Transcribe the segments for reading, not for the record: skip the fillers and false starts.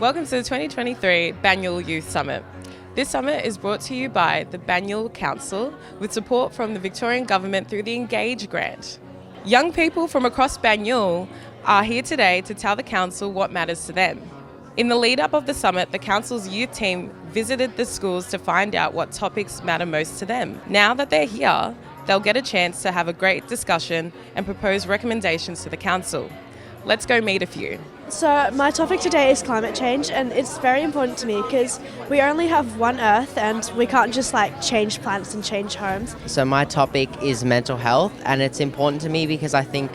Welcome to the 2023 Banyule Youth Summit. This summit is brought to you by the Banyule Council with support from the Victorian Government through the Engage grant. Young people from across Banyule are here today to tell the Council what matters to them. In the lead up of the summit, the Council's youth team visited the schools to find out what topics matter most to them. Now that they're here, they'll get a chance to have a great discussion and propose recommendations to the Council. Let's go meet a few. So my topic today is climate change, and it's very important to me because we only have one Earth and we can't just change planets and change homes. So my topic is mental health, and it's important to me because I think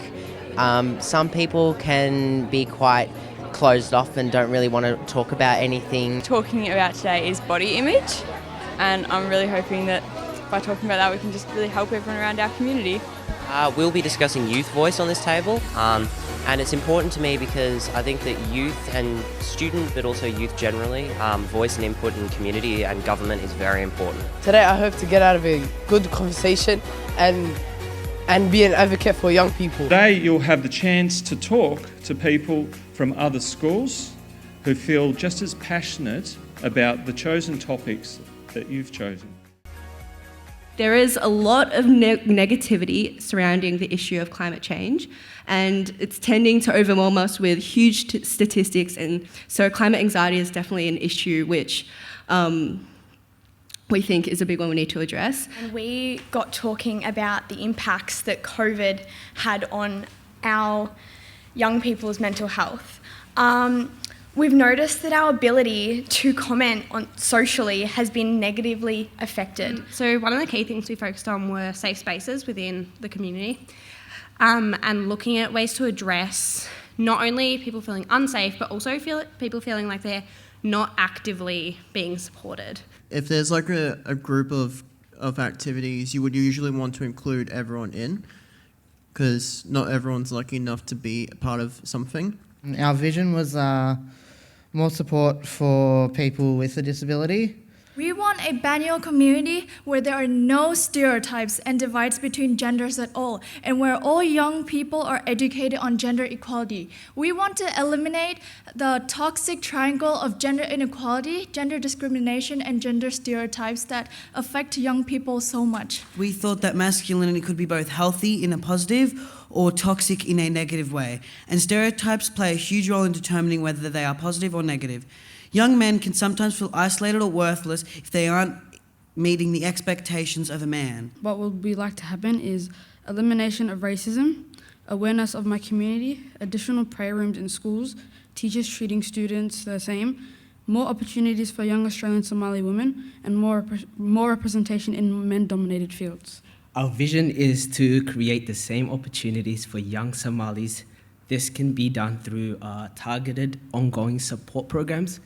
some people can be quite closed off and don't really want to talk about anything. Talking about today is body image, and I'm really hoping that by talking about that we can just really help everyone around our community. We'll be discussing youth voice on this table, and it's important to me because I think that youth and student, but also youth generally, voice and input in community and government is very important. Today I hope to get out of a good conversation and be an advocate for young people. Today you'll have the chance to talk to people from other schools who feel just as passionate about the chosen topics that you've chosen. There is a lot of negativity surrounding the issue of climate change, and it's tending to overwhelm us with huge statistics, and so climate anxiety is definitely an issue which we think is a big one we need to address. And we got talking about the impacts that COVID had on our young people's mental health. We've noticed that our ability to comment on socially has been negatively affected. So one of the key things we focused on were safe spaces within the community, and looking at ways to address not only people feeling unsafe, but also people feeling like they're not actively being supported. If there's a group of activities, you would usually want to include everyone in, because not everyone's lucky enough to be a part of something. Our vision was more support for people with a disability. We want a Banyule community where there are no stereotypes and divides between genders at all, and where all young people are educated on gender equality. We want to eliminate the toxic triangle of gender inequality, gender discrimination, and gender stereotypes that affect young people so much. We thought that masculinity could be both healthy in a positive or toxic in a negative way, and stereotypes play a huge role in determining whether they are positive or negative. Young men can sometimes feel isolated or worthless if they aren't meeting the expectations of a man. What would we like to happen is elimination of racism, awareness of my community, additional prayer rooms in schools, teachers treating students the same, more opportunities for young Australian Somali women, and more representation in men-dominated fields. Our vision is to create the same opportunities for young Somalis. This can be done through targeted ongoing support programs,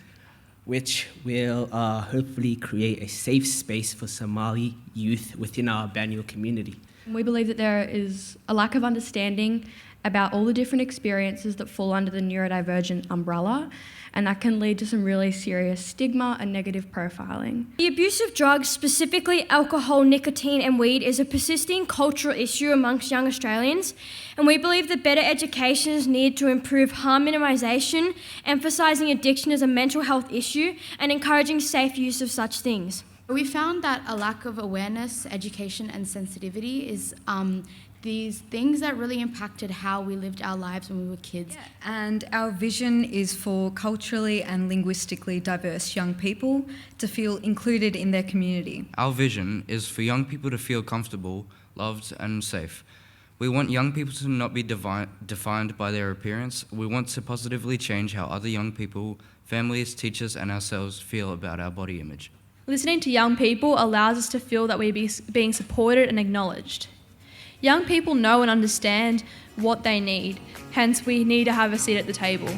which will hopefully create a safe space for Somali youth within our Banyule community. We believe that there is a lack of understanding about all the different experiences that fall under the neurodivergent umbrella, and that can lead to some really serious stigma and negative profiling. The abuse of drugs, specifically alcohol, nicotine and weed, is a persisting cultural issue amongst young Australians, and we believe that better education is needed to improve harm minimisation, emphasising addiction as a mental health issue and encouraging safe use of such things. We found that a lack of awareness, education and sensitivity is these things that really impacted how we lived our lives when we were kids. Yeah. And our vision is for culturally and linguistically diverse young people to feel included in their community. Our vision is for young people to feel comfortable, loved and safe. We want young people to not be defined by their appearance. We want to positively change how other young people, families, teachers and ourselves feel about our body image. Listening to young people allows us to feel that we're being supported and acknowledged. Young people know and understand what they need, hence we need to have a seat at the table.